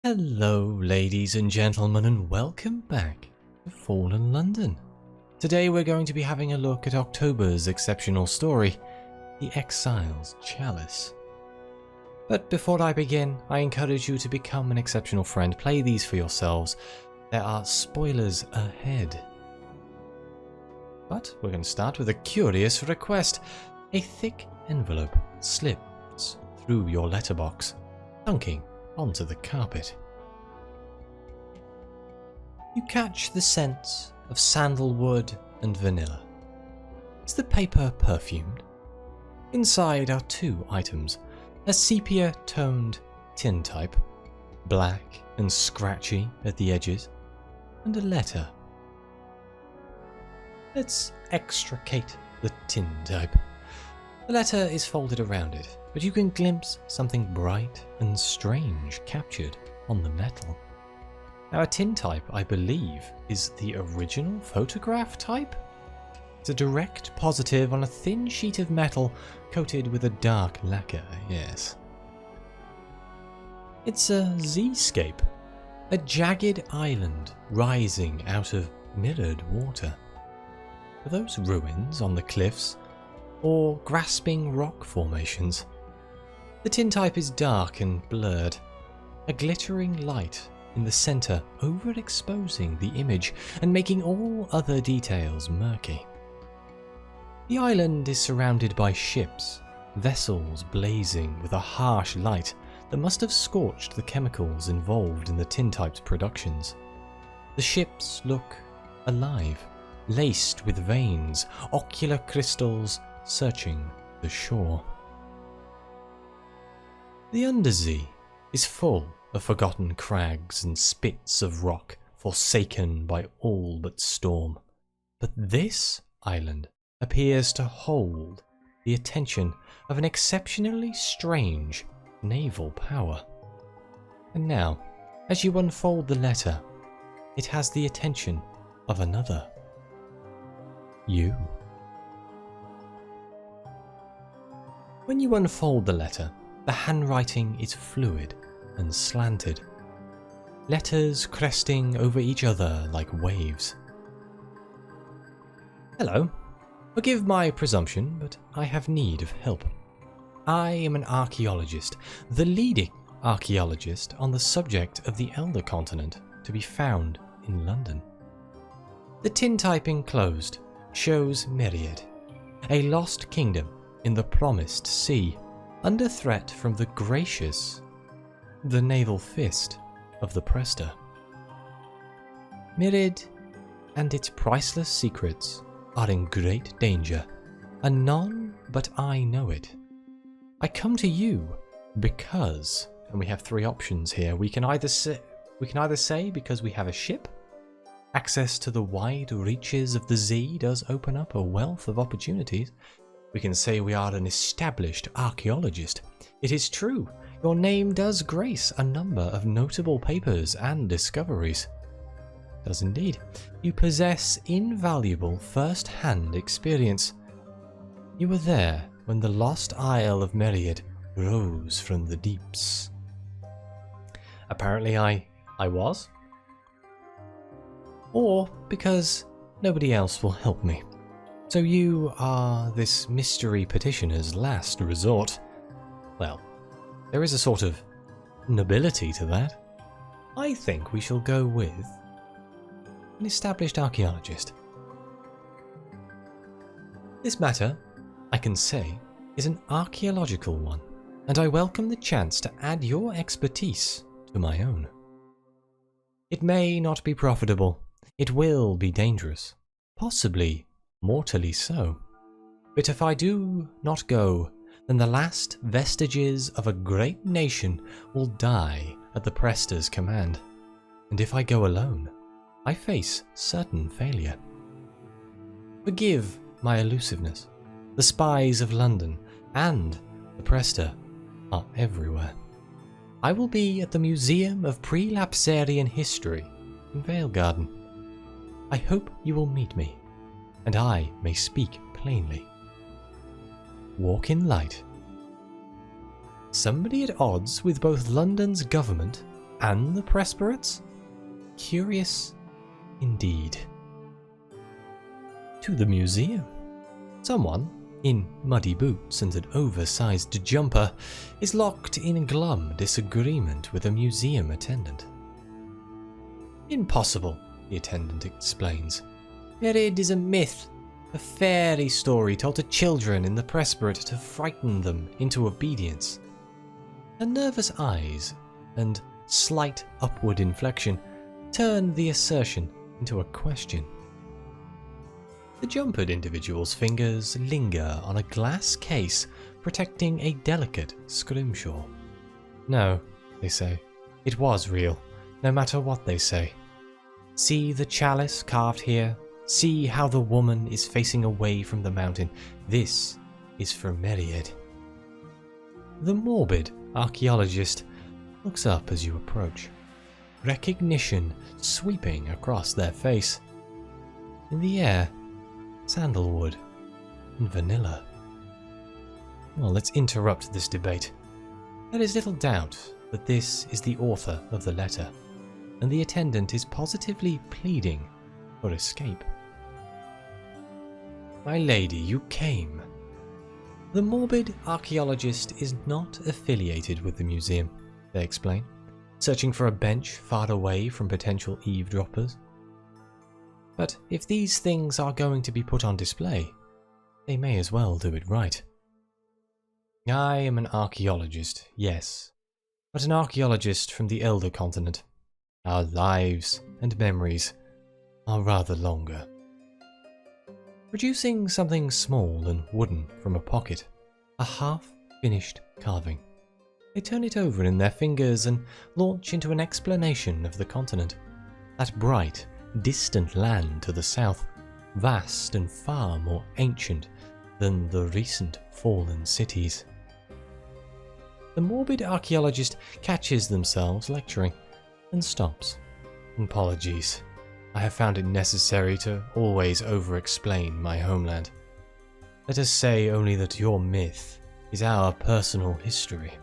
Hello ladies and gentlemen, and welcome back to Fallen London. Today we're going to be having a look at October's exceptional story, The Exile's Chalice. But before I begin, I encourage you to become an exceptional friend. Play these for yourselves. There are spoilers ahead. But we're going to start with a curious request. A thick envelope slips through your letterbox, dunking onto the carpet. You catch the scents of sandalwood and vanilla. Is the paper perfumed? Inside are two items: a sepia-toned tintype, black and scratchy at the edges, and a letter. Let's extricate the tintype. The letter is folded around it, but you can glimpse something bright and strange captured on the metal. Now, a tintype, I believe, is the original photograph type? It's a direct positive on a thin sheet of metal coated with a dark lacquer, yes. It's a Z-scape, a jagged island rising out of mirrored water. Are those ruins on the cliffs, or grasping rock formations? The tintype is dark and blurred, a glittering light in the centre overexposing the image and making all other details murky. The island is surrounded by ships, vessels blazing with a harsh light that must have scorched the chemicals involved in the tintype's productions. The ships look alive, laced with veins, ocular crystals searching the shore. The Unterzee is full of forgotten crags and spits of rock forsaken by all but storm. But this island appears to hold the attention of an exceptionally strange naval power. And now, as you unfold the letter, it has the attention of another. You. When you unfold the letter, the handwriting is fluid and slanted, letters cresting over each other like waves. Hello. Forgive my presumption, but I have need of help. I am an archaeologist, the leading archaeologist on the subject of the Elder Continent, to be found in London. The tintype enclosed shows Myriad, a lost kingdom in the Promised Sea, under threat from the naval fist of the Prester. Myriad and its priceless secrets are in great danger, and none but I know it. I come to you because, and we have three options here. We can either say because we have a ship. Access to the wide reaches of the Zee does open up a wealth of opportunities. We can say we are an established archaeologist. It is true, your name does grace a number of notable papers and discoveries. It does indeed. You possess invaluable first-hand experience. You were there when the lost Isle of Myriad rose from the deeps. Apparently I was. Or because nobody else will help me. So you are this mystery petitioner's last resort. Well, there is a sort of nobility to that. I think we shall go with an established archaeologist. This matter, I can say, is an archaeological one, and I welcome the chance to add your expertise to my own. It may not be profitable. It will be dangerous, possibly mortally so. But if I do not go, then the last vestiges of a great nation will die at the Prester's command. And if I go alone, I face certain failure. Forgive my elusiveness. The spies of London and the Prester are everywhere. I will be at the Museum of Prelapsarian History in Vale Garden. I hope you will meet me, and I may speak plainly. Walk in light. Somebody at odds with both London's government and the Presbyterates? Curious indeed. To the museum. Someone, in muddy boots and an oversized jumper, is locked in glum disagreement with a museum attendant. Impossible, the attendant explains. It is a myth, a fairy story told to children in the Presbyterate to frighten them into obedience. Her nervous eyes and slight upward inflection turn the assertion into a question. The jumpered individual's fingers linger on a glass case protecting a delicate scrimshaw. No, they say, it was real, no matter what they say. See the chalice carved here. See how the woman is facing away from the mountain. This is for Myriad. The morbid archaeologist looks up as you approach, recognition sweeping across their face. In the air, sandalwood and vanilla. Well, let's interrupt this debate. There is little doubt that this is the author of the letter, and the attendant is positively pleading for escape. My lady, you came. The morbid archaeologist is not affiliated with the museum, they explain, searching for a bench far away from potential eavesdroppers. But if these things are going to be put on display, they may as well do it right. I am an archaeologist, yes, but an archaeologist from the Elder Continent. Our lives and memories are rather longer. Producing something small and wooden from a pocket, a half-finished carving. They turn it over in their fingers and launch into an explanation of the continent. That bright, distant land to the south, vast and far more ancient than the recent fallen cities. The morbid archaeologist catches themselves lecturing and stops. Apologies. I have found it necessary to always over-explain my homeland. Let us say only that your myth is our personal history.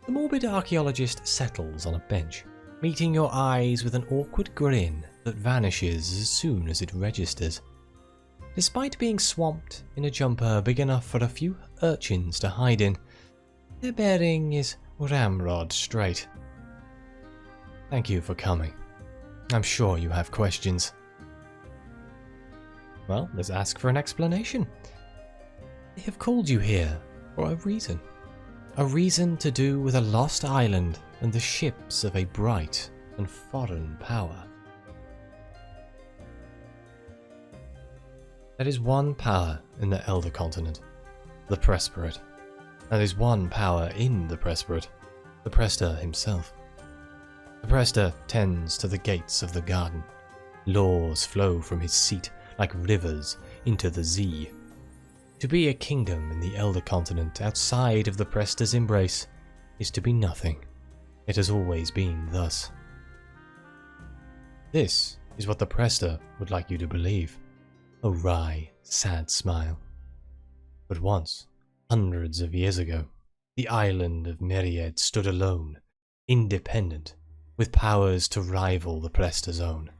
The morbid archaeologist settles on a bench, meeting your eyes with an awkward grin that vanishes as soon as it registers. Despite being swamped in a jumper big enough for a few urchins to hide in, their bearing is ramrod straight. Thank you for coming. I'm sure you have questions. Well, let's ask for an explanation. They have called you here for a reason. A reason to do with a lost island and the ships of a bright and foreign power. There is one power in the Elder Continent, the Presbyterate. There is one power in the Presbyterate, the Prester himself. The Prester tends to the gates of the garden. Laws flow from his seat like rivers into the Zee. To be a kingdom in the Elder Continent outside of the Prester's embrace is to be nothing. It has always been thus. This is what the Prester would like you to believe. A wry, sad smile. But once, hundreds of years ago, the island of Myriad stood alone, independent, with powers to rival the Prester's own.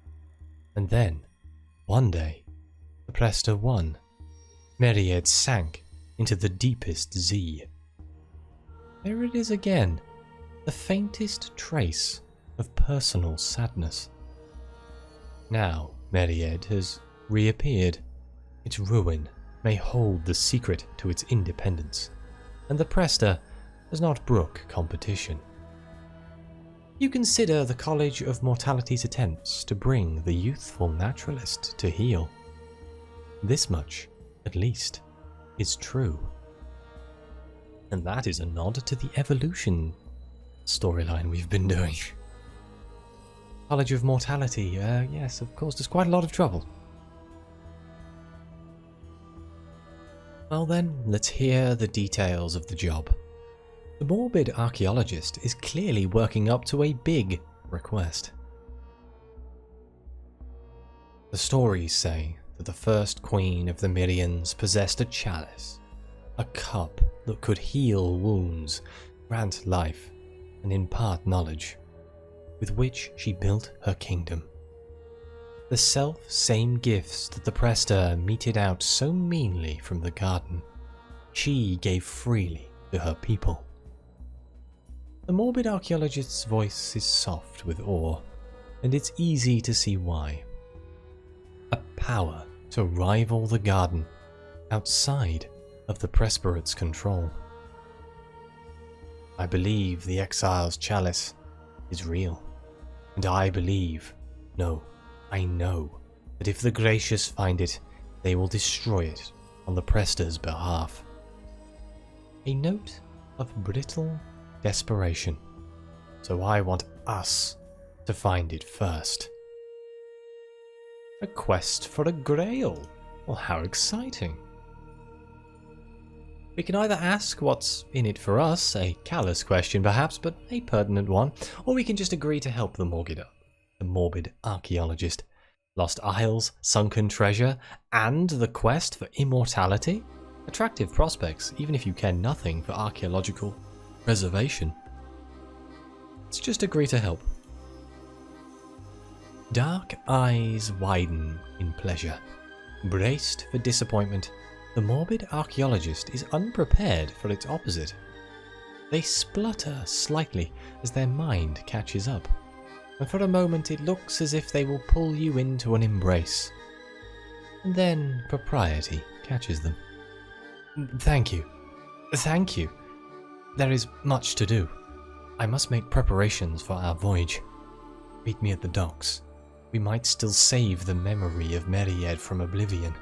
And then, one day, the Prester won. Myriad sank into the deepest Zee. There it is again, the faintest trace of personal sadness. Now Myriad has reappeared. Its ruin may hold the secret to its independence, and the Prester does not brook competition. You consider the College of Mortality's attempts to bring the youthful naturalist to heel. This much, at least, is true. And that is a nod to the evolution storyline we've been doing. College of Mortality, yes, have caused us quite a lot of trouble. Well then, let's hear the details of the job. The morbid archaeologist is clearly working up to a big request. The stories say that the first queen of the Myrians possessed a chalice, a cup that could heal wounds, grant life, and impart knowledge, with which she built her kingdom. The self-same gifts that the Prester meted out so meanly from the garden, she gave freely to her people. The Morbid Archaeologist's voice is soft with awe, and it's easy to see why. A power to rival the garden, outside of the Presbyterate's control. I believe the Exile's Chalice is real, and I believe, no, I know, that if the Gracious find it, they will destroy it on the Prester's behalf. A note of brittle desperation, so I want us to find it first. A quest for a grail? Well, how exciting. We can either ask what's in it for us, a callous question perhaps, but a pertinent one, or we can just agree to help the Morbid Archaeologist. Lost Isles, sunken treasure, and the quest for immortality? Attractive prospects, even if you care nothing for archaeological preservation. Let's just agree to help. Dark eyes widen in pleasure. Braced for disappointment, the Morbid Archaeologist is unprepared for its opposite. They splutter slightly as their mind catches up, and for a moment it looks as if they will pull you into an embrace. And then propriety catches them. Thank you. Thank you. There is much to do. I must make preparations for our voyage. Meet me at the docks. We might still save the memory of Meried from oblivion.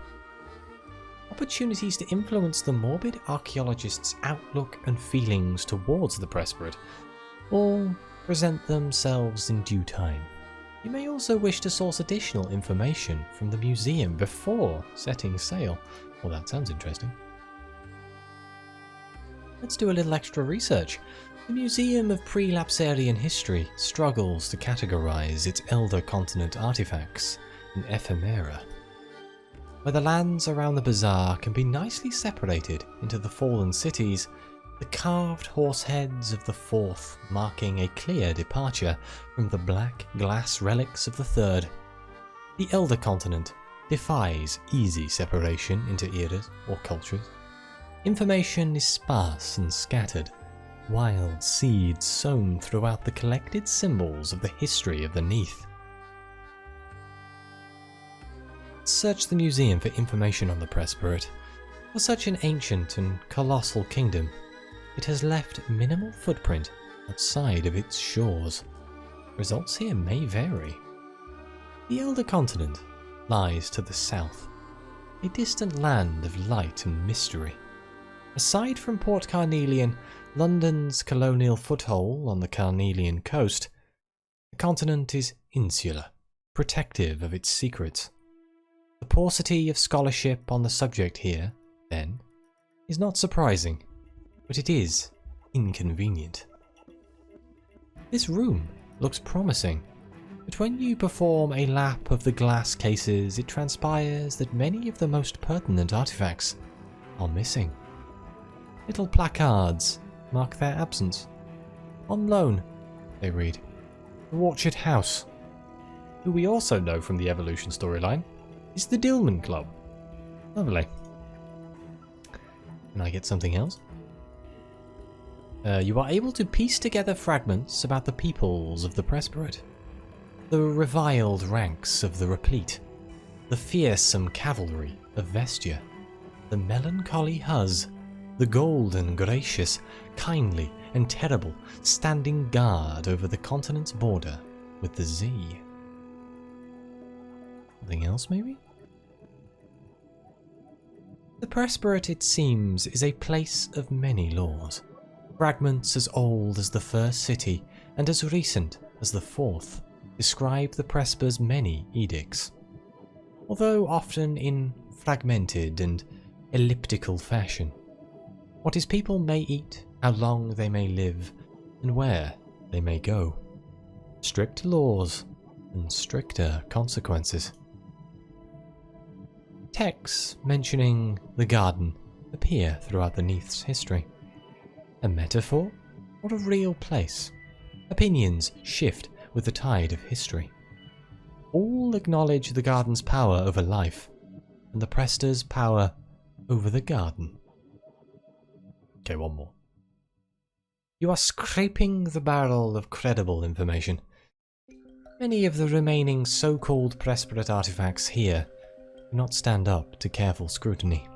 Opportunities to influence the Morbid Archaeologist's outlook and feelings towards the Presbyterate all present themselves in due time. You may also wish to source additional information from the museum before setting sail. Well, that sounds interesting. Let's do a little extra research. The Museum of Pre-Lapsarian History struggles to categorize its Elder Continent artifacts in ephemera, where the lands around the bazaar can be nicely separated into the fallen cities, the carved horse heads of the fourth marking a clear departure from the black glass relics of the third. The Elder Continent defies easy separation into eras or cultures. Information is sparse and scattered, wild seeds sown throughout the collected symbols of the history of the Neath. Search the museum for information on the Presbyterate. For such an ancient and colossal kingdom, it has left minimal footprint outside of its shores. Results here may vary. The Elder Continent lies to the south, a distant land of light and mystery. Aside from Port Carnelian, London's colonial foothold on the Carnelian coast, the continent is insular, protective of its secrets. The paucity of scholarship on the subject here, then, is not surprising, but it is inconvenient. This room looks promising, but when you perform a lap of the glass cases, it transpires that many of the most pertinent artifacts are missing. Little placards mark their absence. On loan, they read, the Orchard House, who we also know from the Evolution storyline is the Dillman Club. Lovely. Can I get something else? You are able to piece together fragments about the peoples of the Presbyterate, the reviled ranks of the Replete, the fearsome cavalry of Vestia, the melancholy Huz, the golden, gracious, kindly, and terrible, standing guard over the continent's border with the Z. Something else, maybe? The Presbyterate, it seems, is a place of many laws. Fragments as old as the first city and as recent as the fourth describe the Presbyter's many edicts. Although often in fragmented and elliptical fashion. What his people may eat, how long they may live, and where they may go. Strict laws and stricter consequences. Texts mentioning the garden appear throughout the Neath's history. A metaphor or a real place? Opinions shift with the tide of history. All acknowledge the garden's power over life, and the Prester's power over the garden. Okay, one more. You are scraping the barrel of credible information. Many of the remaining so-called Presbyterate artifacts here do not stand up to careful scrutiny.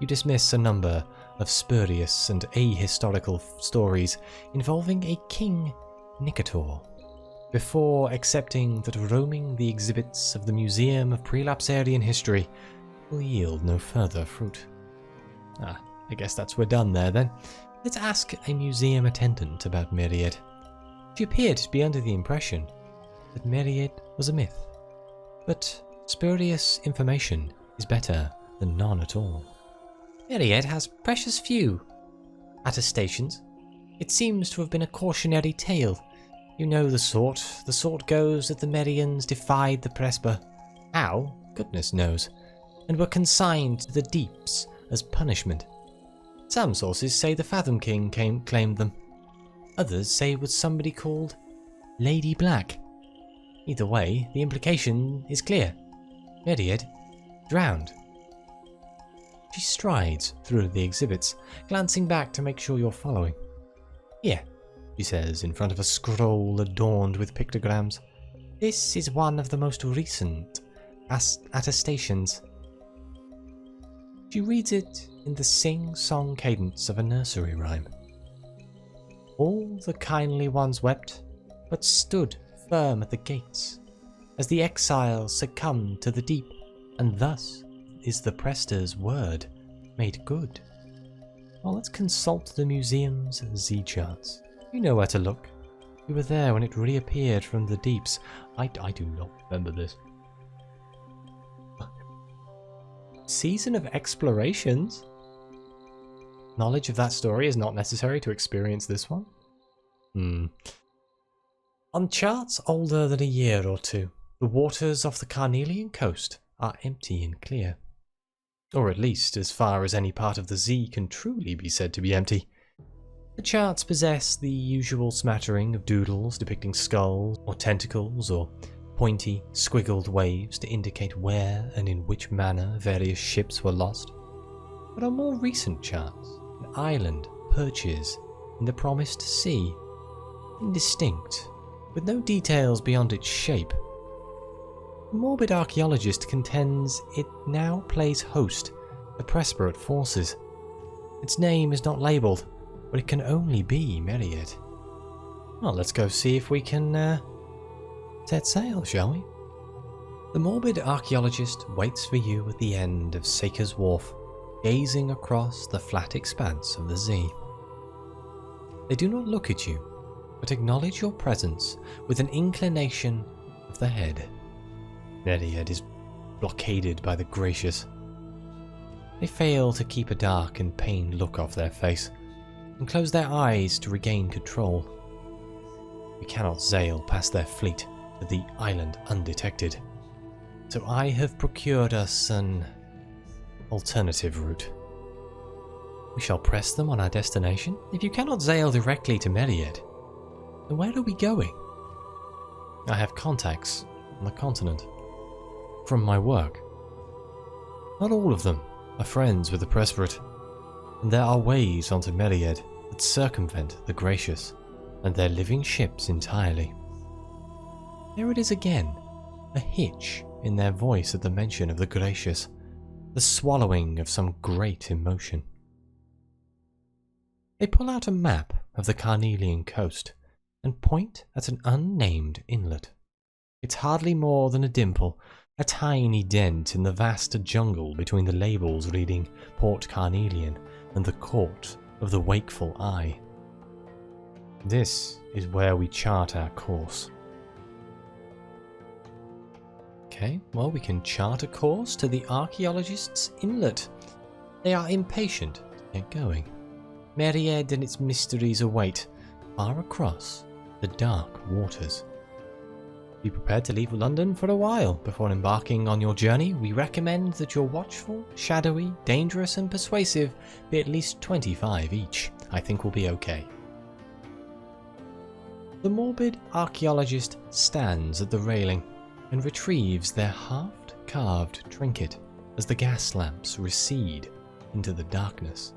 You dismiss a number of spurious and ahistorical stories involving a King Nicator, before accepting that roaming the exhibits of the Museum of Prelapsarian History will yield no further fruit. I guess that's we're done there then. Let's ask a museum attendant about Myriad. She appeared to be under the impression that Myriad was a myth, but spurious information is better than none at all. Myriad has precious few attestations. It seems to have been a cautionary tale. You know the sort. The sort goes that the Merians defied the Presbyter. How? Goodness knows. And were consigned to the deeps as punishment. Some sources say the Fathom King claimed them. Others say it was somebody called Lady Black. Either way, the implication is clear. Myriad drowned. She strides through the exhibits, glancing back to make sure you're following. Here, she says in front of a scroll adorned with pictograms. This is one of the most recent attestations. She reads it in the sing-song cadence of a nursery rhyme. All the kindly ones wept, but stood firm at the gates, as the exile succumbed to the deep, and thus is the Prester's word made good. Well, let's consult the museum's Z-charts. You know where to look. You were there when it reappeared from the deeps. I do not remember this. Season of explorations? Knowledge of that story is not necessary to experience this one? On charts older than a year or two, the waters off the Carnelian coast are empty and clear. Or at least as far as any part of the Z can truly be said to be empty. The charts possess the usual smattering of doodles depicting skulls or tentacles or pointy, squiggled waves to indicate where and in which manner various ships were lost. But on more recent charts, an island perches in the promised sea, indistinct, with no details beyond its shape. The Morbid Archaeologist contends it now plays host to Presbyterate forces. Its name is not labelled, but it can only be Myriad. Well, let's go see if we can set sail, shall we? The Morbid Archaeologist waits for you at the end of Saker's Wharf, gazing across the flat expanse of the Z. They do not look at you, but acknowledge your presence with an inclination of the head. Myriad is blockaded by the gracious. They fail to keep a dark and pained look off their face, and close their eyes to regain control. We cannot sail past their fleet to the island undetected, so I have procured us an alternative route. We shall press them on our destination. If you cannot sail directly to Myriad, then where are we going? I have contacts on the continent from my work. Not all of them are friends with the Presbyterate, and there are ways onto Myriad that circumvent the Gracious and their living ships entirely. There it is again, a hitch in their voice at the mention of the Gracious, the swallowing of some great emotion. They pull out a map of the Carnelian coast and point at an unnamed inlet. It's hardly more than a dimple, a tiny dent in the vast jungle between the labels reading Port Carnelian and the Court of the Wakeful Eye. This is where we chart our course. Okay, well, we can chart a course to the Archaeologist's Inlet. They are impatient to get going. Myriad and its mysteries await far across the dark waters. Be prepared to leave London for a while before embarking on your journey. We recommend that you're watchful, shadowy, dangerous and persuasive be at least 25 each. I think we'll be okay. The Morbid Archaeologist stands at the railing and retrieves their half-carved trinket as the gas lamps recede into the darkness.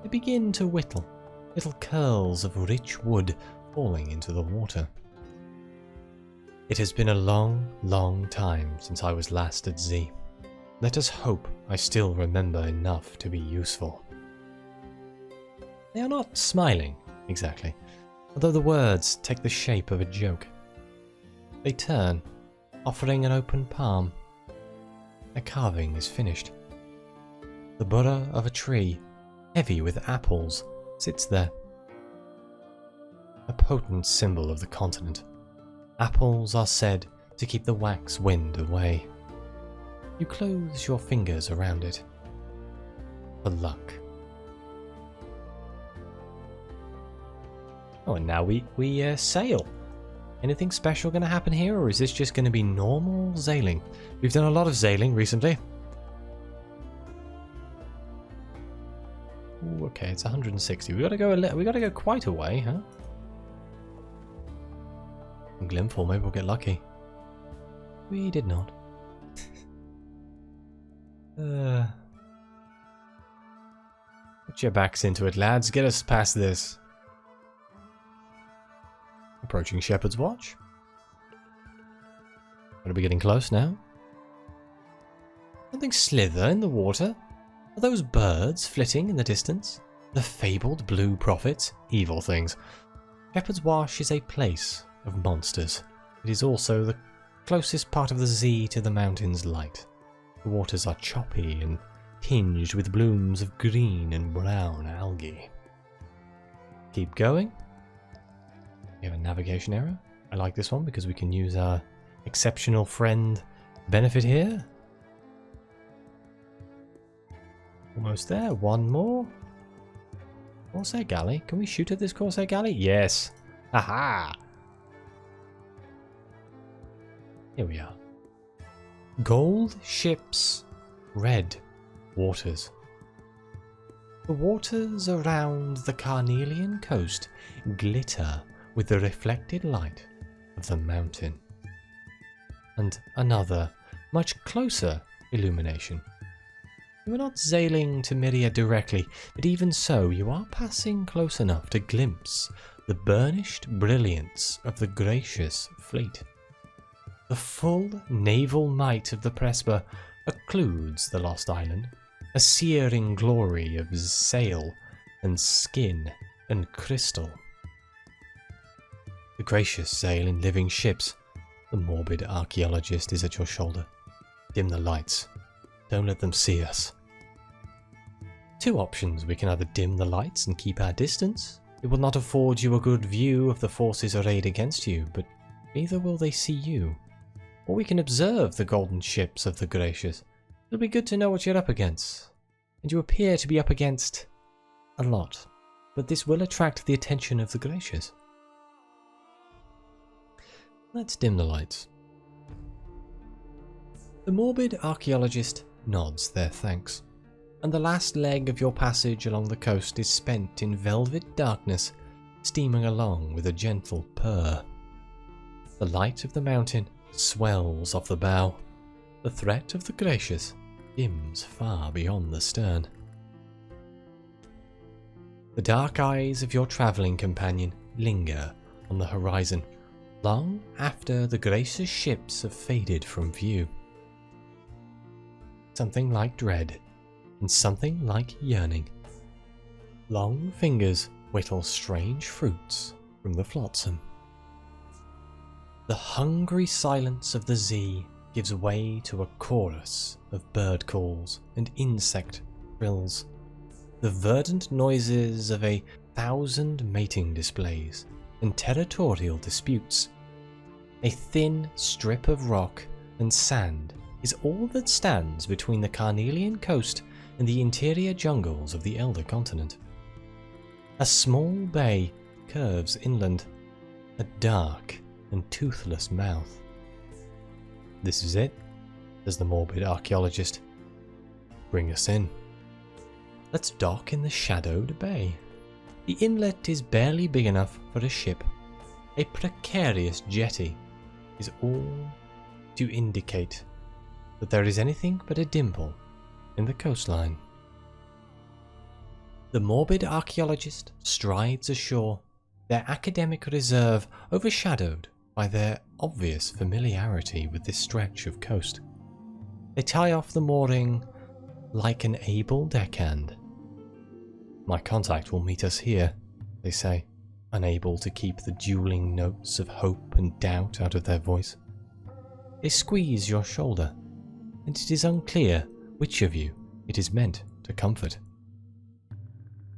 They begin to whittle, little curls of rich wood falling into the water. It has been a long, long time since I was last at Z. Let us hope I still remember enough to be useful. They are not smiling, exactly, although the words take the shape of a joke. They turn, offering an open palm. Their carving is finished. The burra of a tree, heavy with apples, sits there. A potent symbol of the continent. Apples are said to keep the wax wind away. You close your fingers around it. For luck. Oh, and now we sail. Anything special going to happen here, or is this just going to be normal sailing? We've done a lot of sailing recently. Ooh, okay, it's 160. We got to go quite a way, huh? In Glenfall, maybe we'll get lucky. We did not. Put your backs into it, lads. Get us past this. Approaching Shepherd's Watch. Are we getting close now? Something slither in the water? Are those birds flitting in the distance? The fabled blue prophets? Evil things. Shepherd's Wash is a place of monsters. It is also the closest part of the Z to the mountain's light. The waters are choppy and tinged with blooms of green and brown algae. Keep going. We have a navigation error. I like this one because we can use our exceptional friend benefit here. Almost there. One more. Corsair galley. Can we shoot at this Corsair galley? Yes. Aha! Here we are. Gold ships, red waters. The waters around the Carnelian coast glitter with the reflected light of the mountain. And another, much closer illumination. You are not sailing to Myria directly, but even so you are passing close enough to glimpse the burnished brilliance of the gracious fleet. The full naval might of the Presbyterate occludes the lost island, a searing glory of sail and skin and crystal. The gracious sail in living ships. The morbid archaeologist is at your shoulder. Dim the lights. Don't let them see us. Two options. We can either dim the lights and keep our distance. It will not afford you a good view of the forces arrayed against you, but neither will they see you. Or we can observe the golden ships of the gracious. It'll be good to know what you're up against. And you appear to be up against a lot. But this will attract the attention of the gracious. Let's dim the lights. The morbid archaeologist nods their thanks, and the last leg of your passage along the coast is spent in velvet darkness, steaming along with a gentle purr. The light of the mountain swells off the bow. The threat of the gracious dims far beyond the stern. The dark eyes of your travelling companion linger on the horizon, long after the gracious ships have faded from view. Something like dread, and something like yearning. Long fingers whittle strange fruits from the flotsam. The hungry silence of the Z gives way to a chorus of bird calls and insect trills, the verdant noises of 1,000 mating displays and territorial disputes. A thin strip of rock and sand is all that stands between the Carnelian coast and the interior jungles of the Elder Continent. A small bay curves inland, a dark and toothless mouth. This is it, says the morbid archaeologist. Bring us in. Let's dock in the shadowed bay. The inlet is barely big enough for a ship. A precarious jetty is all to indicate that there is anything but a dimple in the coastline. The Morbid Archaeologist strides ashore, their academic reserve overshadowed by their obvious familiarity with this stretch of coast. They tie off the mooring like an able deckhand. My contact will meet us here, they say, unable to keep the dueling notes of hope and doubt out of their voice. They squeeze your shoulder, and it is unclear which of you it is meant to comfort.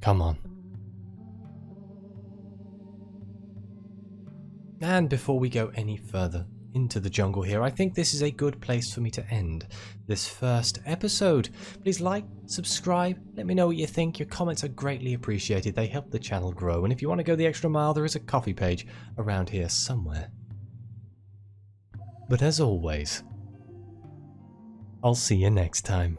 Come on. And before we go any further into the jungle here, I think this is a good place for me to end this first episode. Please like, subscribe, let me know what you think. Your comments are greatly appreciated. They help the channel grow. And if you want to go the extra mile, there is a coffee page around here somewhere. But as always, I'll see you next time.